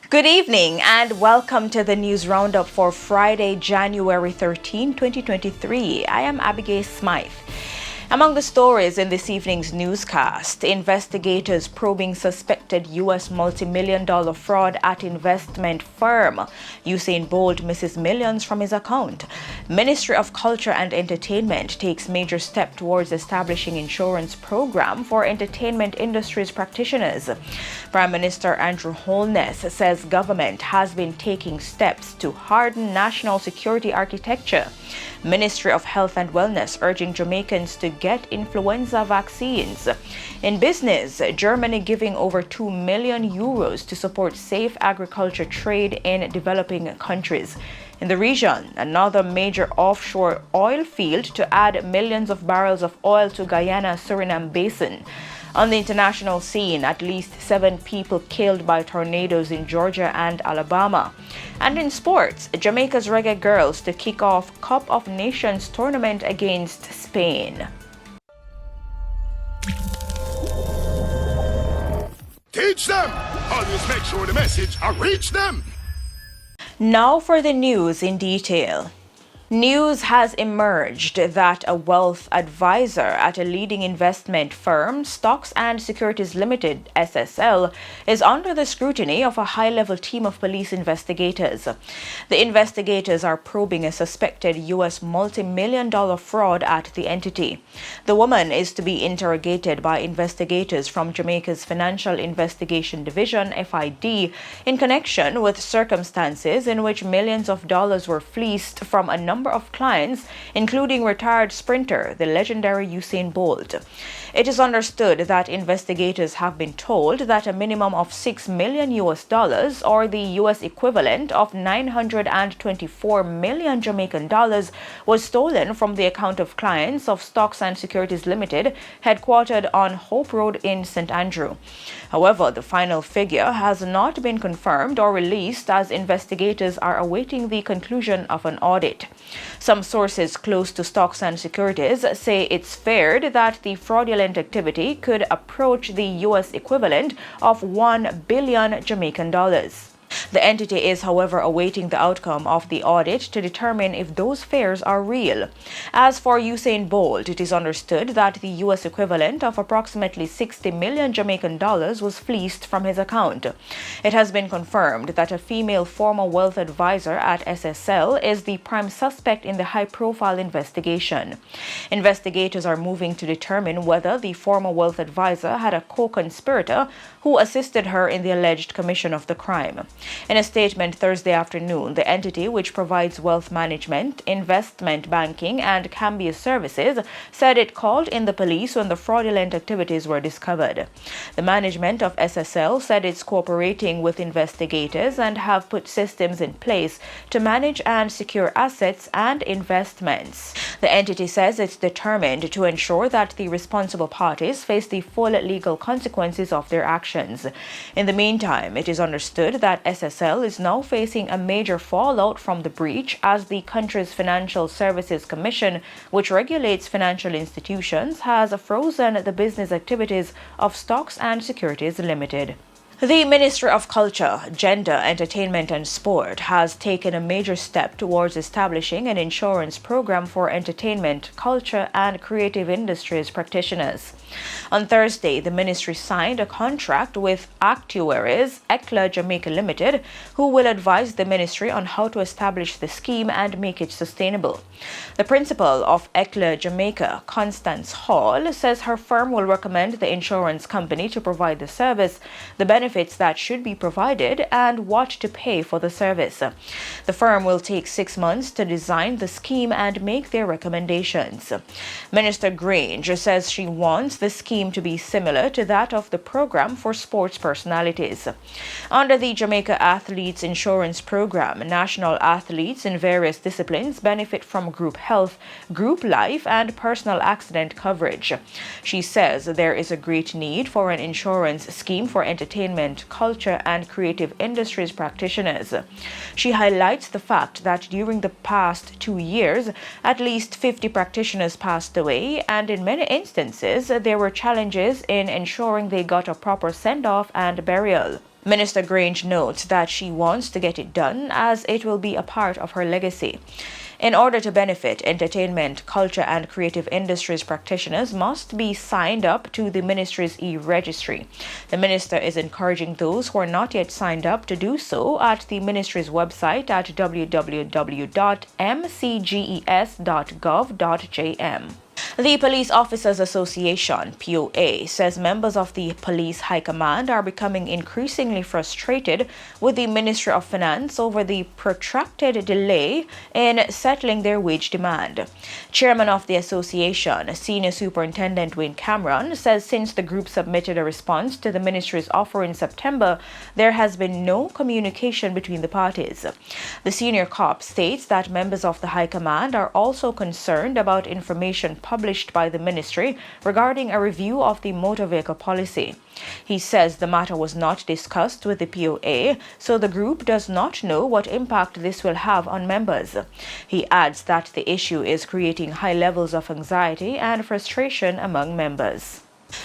Good evening and welcome to the news roundup for Friday, January 13, 2023. I am Abigail Smythe. Among the stories in this evening's newscast, investigators probing suspected U.S. multi-million-dollar fraud at investment firm. Usain Bolt misses millions from his account. Ministry of Culture and Entertainment takes major step towards establishing insurance program for entertainment industry's practitioners. Prime Minister Andrew Holness says government has been taking steps to harden national security architecture. Ministry of Health and Wellness urging Jamaicans to get influenza vaccines. In business, Germany giving over 2 million euros to support safe agriculture trade in developing countries. In the region, another major offshore oil field to add millions of barrels of oil to Guyana-Suriname basin. On the international scene, at least 7 people killed by tornadoes in Georgia and Alabama. And in sports, Jamaica's reggae girls to kick off Cup of Nations tournament against Spain. Teach them! Always make sure the message reach them! Now for the news in detail. News has emerged that a wealth advisor at a leading investment firm, Stocks and Securities Limited (SSL), is under the scrutiny of a high-level team of police investigators. The investigators are probing a suspected U.S. multi-million-dollar fraud at the entity. The woman is to be interrogated by investigators from Jamaica's Financial Investigation Division (FID) in connection with circumstances in which millions of dollars were fleeced from a number of clients, including retired sprinter, the legendary Usain Bolt. It is understood that investigators have been told that a minimum of $6 million or the US equivalent of 924 million Jamaican dollars was stolen from the account of clients of Stocks and Securities Limited, headquartered on Hope Road in St. Andrew. However, the final figure has not been confirmed or released as investigators are awaiting the conclusion of an audit. Some sources close to Stocks and Securities say it's feared that the fraudulent activity could approach the U.S. equivalent of 1 billion Jamaican dollars. The entity is, however, awaiting the outcome of the audit to determine if those fears are real. As for Usain Bolt, it is understood that the U.S. equivalent of approximately 60 million Jamaican dollars was fleeced from his account. It has been confirmed that a female former wealth advisor at SSL is the prime suspect in the high-profile investigation. Investigators are moving to determine whether the former wealth advisor had a co-conspirator who assisted her in the alleged commission of the crime. In a statement Thursday afternoon, the entity, which provides wealth management, investment banking, and cambia services, said it called in the police when the fraudulent activities were discovered. The management of SSL said it's cooperating with investigators and have put systems in place to manage and secure assets and investments. The entity says it's determined to ensure that the responsible parties face the full legal consequences of their actions. In the meantime, it is understood that SSL is now facing a major fallout from the breach as the country's Financial Services Commission, which regulates financial institutions, has frozen the business activities of Stocks and Securities Limited. The Ministry of Culture, Gender, Entertainment and Sport has taken a major step towards establishing an insurance program for entertainment, culture and creative industries practitioners. On Thursday, the ministry signed a contract with Actuaries ECLA Jamaica Limited, who will advise the ministry on how to establish the scheme and make it sustainable. The principal of ECLA Jamaica, Constance Hall, says her firm will recommend the insurance company to provide the service, the benefits that should be provided, and what to pay for the service. The firm will take 6 months to design the scheme and make their recommendations. Minister Grange says she wants the scheme to be similar to that of the program for sports personalities. Under the Jamaica Athletes Insurance Program, national athletes in various disciplines benefit from group health, group life, and personal accident coverage. She says there is a great need for an insurance scheme for entertainment, culture, and creative industries practitioners. She highlights the fact that during the past 2 years, at least 50 practitioners passed away, and in many instances, there were challenges in ensuring they got a proper send-off and burial. Minister Grange notes that she wants to get it done as it will be a part of her legacy. In order to benefit, entertainment, culture and creative industries practitioners must be signed up to the ministry's e-registry. The minister is encouraging those who are not yet signed up to do so at the ministry's website at www.mcges.gov.jm. The Police Officers Association, POA, says members of the Police High Command are becoming increasingly frustrated with the Ministry of Finance over the protracted delay in settling their wage demand. Chairman of the association, Senior Superintendent Wayne Cameron, says since the group submitted a response to the ministry's offer in September, there has been no communication between the parties. The senior cop states that members of the High Command are also concerned about information published by the ministry regarding a review of the motor vehicle policy. He says the matter was not discussed with the POA, so the group does not know what impact this will have on members. He adds that the issue is creating high levels of anxiety and frustration among members.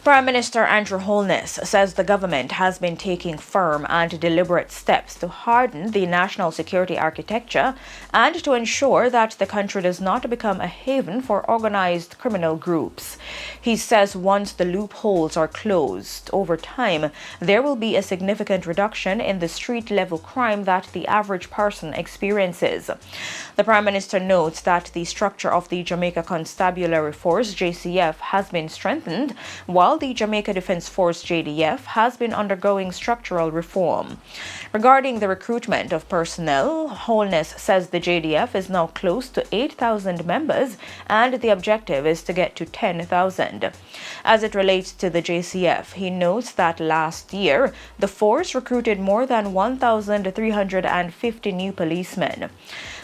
Prime Minister Andrew Holness says the government has been taking firm and deliberate steps to harden the national security architecture and to ensure that the country does not become a haven for organized criminal groups. He says once the loopholes are closed, over time, there will be a significant reduction in the street-level crime that the average person experiences. The Prime Minister notes that the structure of the Jamaica Constabulary Force, JCF, has been strengthened, while the Jamaica Defence Force JDF has been undergoing structural reform. Regarding the recruitment of personnel, Holness says the JDF is now close to 8,000 members and the objective is to get to 10,000. As it relates to the JCF, he notes that last year the force recruited more than 1,350 new policemen.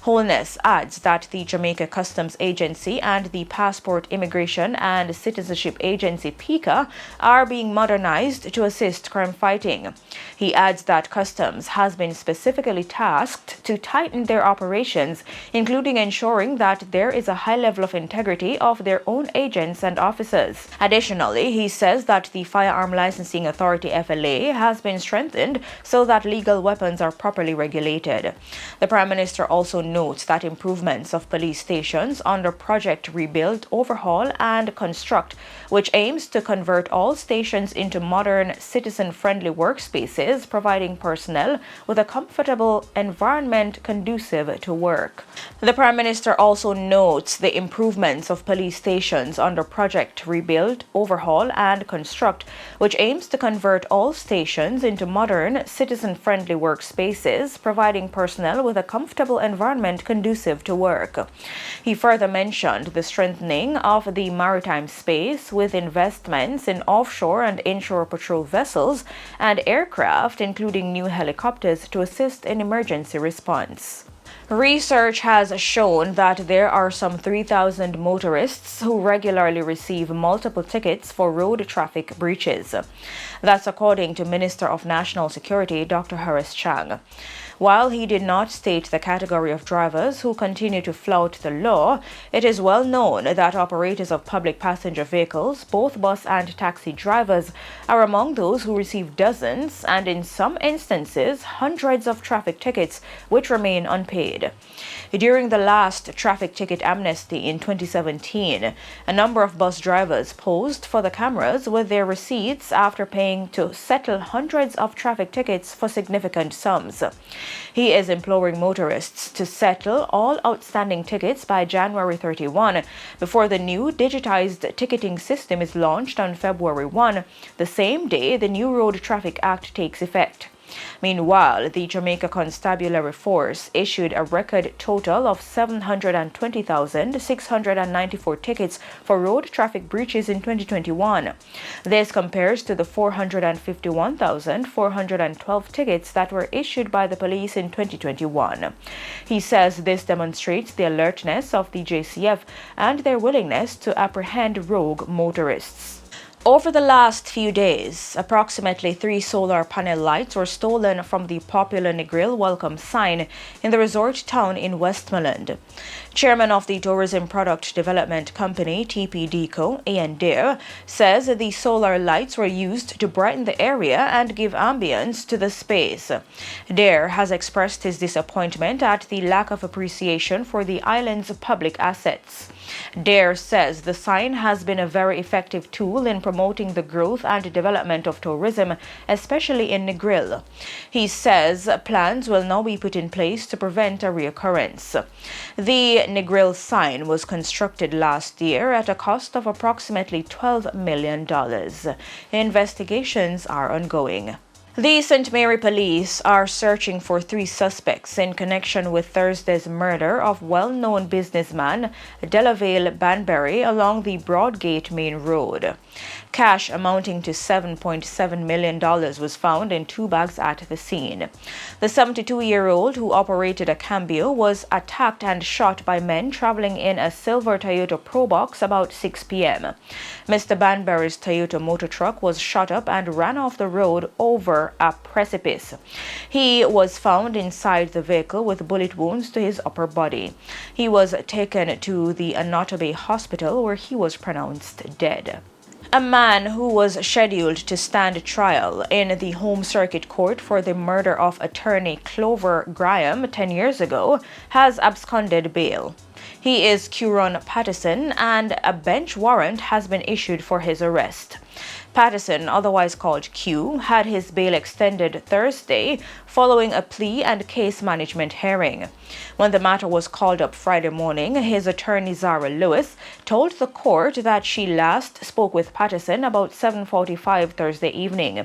Holness adds that the Jamaica Customs Agency and the Passport, Immigration and Citizenship Agency PICA are being modernized to assist crime fighting. He adds that Customs has been specifically tasked to tighten their operations, including ensuring that there is a high level of integrity of their own agents and officers. Additionally, he says that the Firearm Licensing Authority FLA has been strengthened so that legal weapons are properly regulated. The Prime Minister also notes that improvements of police stations under Project Rebuild, Overhaul and Construct, which aims to convert all stations into modern, citizen-friendly workspaces, providing personnel with a comfortable environment conducive to work. The Prime Minister also notes the improvements of police stations under Project Rebuild, Overhaul and Construct, which aims to convert all stations into modern, citizen-friendly workspaces, providing personnel with a comfortable environment conducive to work. He further mentioned the strengthening of the maritime space with investments in offshore and inshore patrol vessels and aircraft, including new helicopters to assist in emergency response. Research has shown that there are some 3,000 motorists who regularly receive multiple tickets for road traffic breaches. That's according to Minister of National Security Dr. Horace Chang. While he did not state the category of drivers who continue to flout the law, it is well known that operators of public passenger vehicles, both bus and taxi drivers, are among those who receive dozens and in some instances hundreds of traffic tickets which remain unpaid. During the last traffic ticket amnesty in 2017, a number of bus drivers posed for the cameras with their receipts after paying to settle hundreds of traffic tickets for significant sums. He is imploring motorists to settle all outstanding tickets by January 31 before the new digitized ticketing system is launched on February 1, the same day the new Road Traffic Act takes effect. Meanwhile, the Jamaica Constabulary Force issued a record total of 720,694 tickets for road traffic breaches in 2021. This compares to the 451,412 tickets that were issued by the police in 2021. He says this demonstrates the alertness of the JCF and their willingness to apprehend rogue motorists. Over the last few days, approximately 3 solar panel lights were stolen from the popular Negril welcome sign in the resort town in Westmoreland. Chairman of the Tourism Product Development Company, TPDCO, Ian Dare, says the solar lights were used to brighten the area and give ambience to the space. Dare has expressed his disappointment at the lack of appreciation for the island's public assets. Dare says the sign has been a very effective tool in promoting the growth and development of tourism, especially in Negril. He says plans will now be put in place to prevent a reoccurrence. The Negril sign was constructed last year at a cost of approximately $12 million. Investigations are ongoing. The St. Mary police are searching for 3 suspects in connection with Thursday's murder of well-known businessman Delavale Banbury along the Broadgate Main Road. Cash amounting to $7.7 million was found in 2 bags at the scene. The 72-year-old who operated a cambio was attacked and shot by men traveling in a silver Toyota Probox about 6 p.m. Mr. Banbury's Toyota motor truck was shot up and ran off the road over a precipice. He was found inside the vehicle with bullet wounds to his upper body. He was taken to the Anotabe Hospital where he was pronounced dead. A man who was scheduled to stand trial in the Home Circuit Court for the murder of attorney Clover 10 years ago has absconded bail. He is Curon Patterson, and a bench warrant has been issued for his arrest. Patterson, otherwise called Q, had his bail extended Thursday following a plea and case management hearing. When the matter was called up Friday morning, his attorney Zara Lewis told the court that she last spoke with Patterson about 7:45 Thursday evening.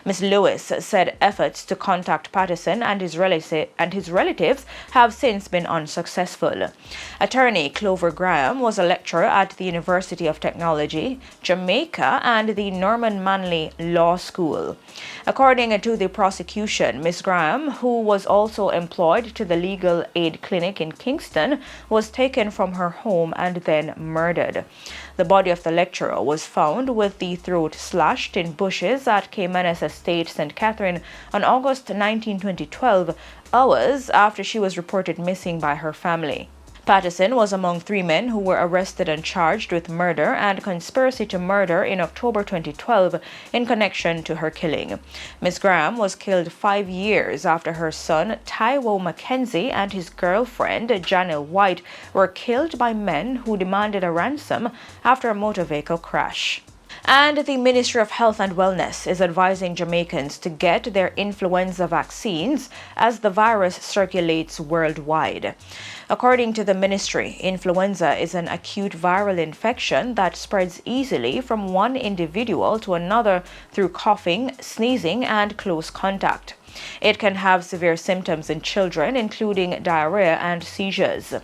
Ms. Lewis said efforts to contact Patterson and his relatives have since been unsuccessful. Attorney Clover Graham was a lecturer at the University of Technology, Jamaica, and the Norman Manley Law School. According to the prosecution, Ms. Graham, who was also employed to the legal aid clinic in Kingston, was taken from her home and then murdered. The body of the lecturer was found with the throat slashed in bushes at Caymanas Estate, St. Catherine, on August 19, 2012, hours after she was reported missing by her family. Patterson was among 3 men who were arrested and charged with murder and conspiracy to murder in October 2012 in connection to her killing. Ms. Graham was killed 5 years after her son Taiwo Mackenzie and his girlfriend Janelle White were killed by men who demanded a ransom after a motor vehicle crash. And the Ministry of Health and Wellness is advising Jamaicans to get their influenza vaccines as the virus circulates worldwide. According to the ministry, influenza is an acute viral infection that spreads easily from one individual to another through coughing, sneezing, and close contact. It can have severe symptoms in children, including diarrhea and seizures.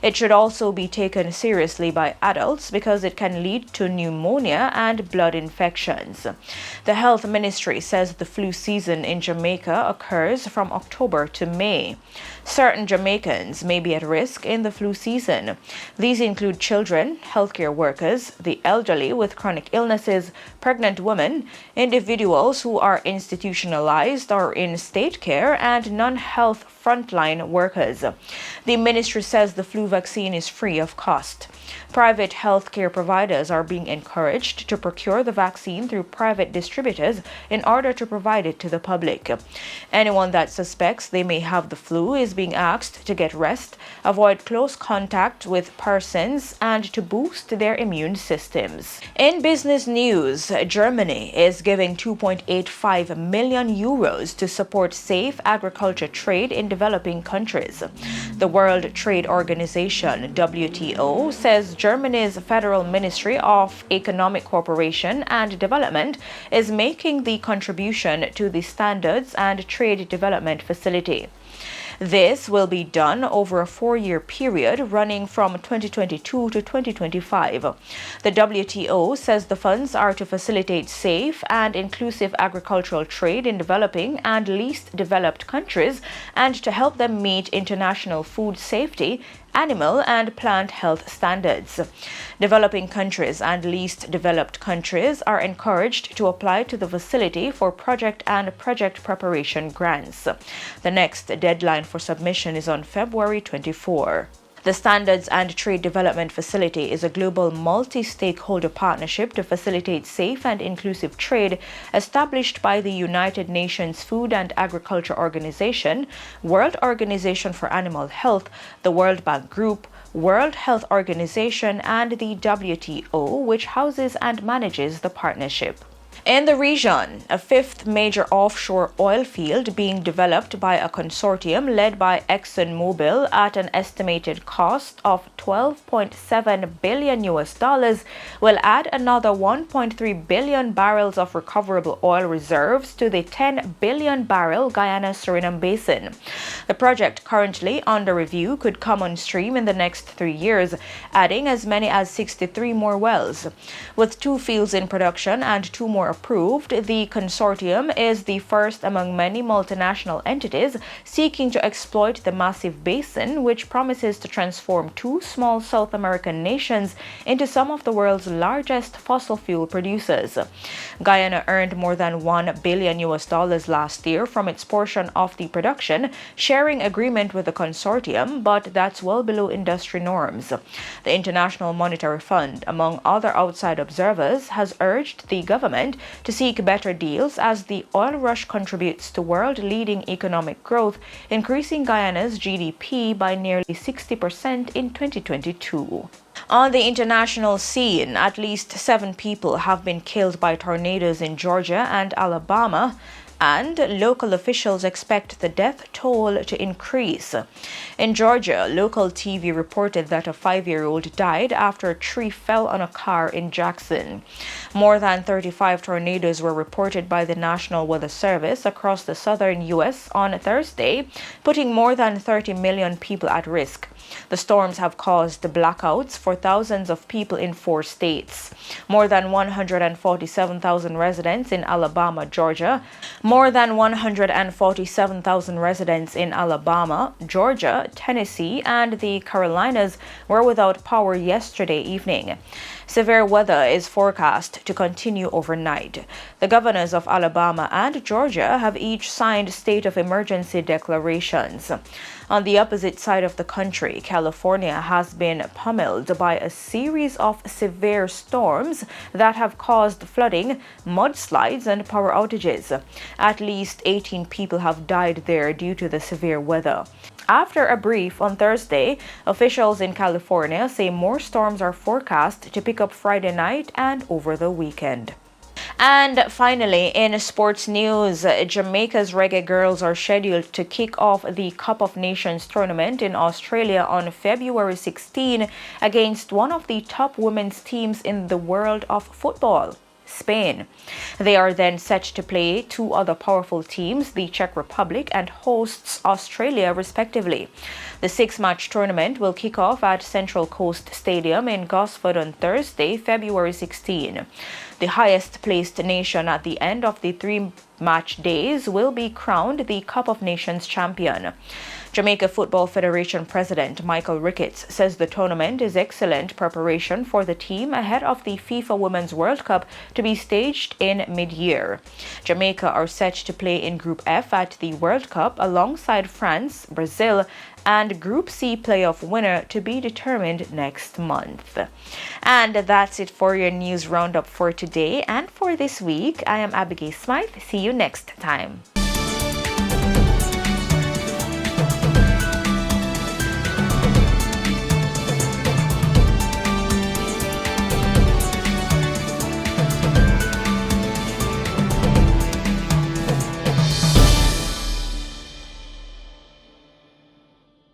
It should also be taken seriously by adults because it can lead to pneumonia and blood infections. The Health Ministry says the flu season in Jamaica occurs from October to May. Certain Jamaicans may be at risk in the flu season. These include children, healthcare workers, the elderly with chronic illnesses, pregnant women, individuals who are institutionalized or in state care, and non-health frontline workers. The ministry says the flu vaccine is free of cost. Private healthcare providers are being encouraged to procure the vaccine through private distributors in order to provide it to the public. Anyone that suspects they may have the flu is being asked to get rest, avoid close contact with persons, and to boost their immune systems. In business news, Germany is giving 2.85 million euros to support safe agriculture trade in developing countries. The World Trade Organization, WTO, says Germany's Federal Ministry of Economic Cooperation and Development is making the contribution to the Standards and Trade Development Facility. This will be done over a 4-year period running from 2022 to 2025. The WTO says the funds are to facilitate safe and inclusive agricultural trade in developing and least developed countries and to help them meet international food safety animal and plant health standards. Developing countries and least developed countries are encouraged to apply to the facility for project and project preparation grants. The next deadline for submission is on February 24. The Standards and Trade Development Facility is a global multi-stakeholder partnership to facilitate safe and inclusive trade established by the United Nations Food and Agriculture Organization, World Organization for Animal Health, the World Bank Group, World Health Organization, and the WTO, which houses and manages the partnership. In the region, a fifth major offshore oil field being developed by a consortium led by ExxonMobil at an estimated cost of $12.7 billion will add another 1.3 billion barrels of recoverable oil reserves to the 10 billion barrel Guyana-Suriname basin. The project currently under review could come on stream in the next 3 years, adding as many as 63 more wells. With 2 fields in production and 2 more approved, the consortium is the first among many multinational entities seeking to exploit the massive basin, which promises to transform 2 small South American nations into some of the world's largest fossil fuel producers. Guyana earned more than $1 billion last year from its portion of the production sharing agreement with the consortium, but that's well below industry norms. The International Monetary Fund, among other outside observers, has urged the government to seek better deals as the oil rush contributes to world-leading economic growth, increasing Guyana's GDP by nearly 60% in 2022. On the international scene, at least 7 people have been killed by tornadoes in Georgia and Alabama, and local officials expect the death toll to increase. In Georgia, local TV reported that a 5-year-old died after a tree fell on a car in Jackson. More than 35 tornadoes were reported by the National Weather Service across the southern U.S. on Thursday, putting more than 30 million people at risk. The storms have caused blackouts for thousands of people in 4 states. More than 147,000 residents in Alabama, Georgia, Tennessee, and the Carolinas were without power yesterday evening. Severe weather is forecast to continue overnight. The governors of Alabama and Georgia have each signed state of emergency declarations. On the opposite side of the country, California has been pummeled by a series of severe storms that have caused flooding, mudslides, and power outages. At least 18 people have died there due to the severe weather. After a brief on Thursday, officials in California say more storms are forecast to pick up Friday night and over the weekend. And finally, in sports news, Jamaica's Reggae Girls are scheduled to kick off the Cup of Nations tournament in Australia on February 16 against one of the top women's teams in the world of football, Spain. They are then set to play 2 other powerful teams, the Czech Republic and hosts Australia, respectively. The 6-match tournament will kick off at Central Coast Stadium in Gosford on Thursday, February 16. The highest-placed nation at the end of the 3-match days will be crowned the Cup of Nations champion. Jamaica Football Federation President Michael Ricketts says the tournament is excellent preparation for the team ahead of the FIFA Women's World Cup to be staged in mid-year. Jamaica are set to play in Group F at the World Cup alongside France, Brazil, and Group C playoff winner to be determined next month. And that's it for your news roundup for today and for this week. I am Abigail Smythe. See you next time.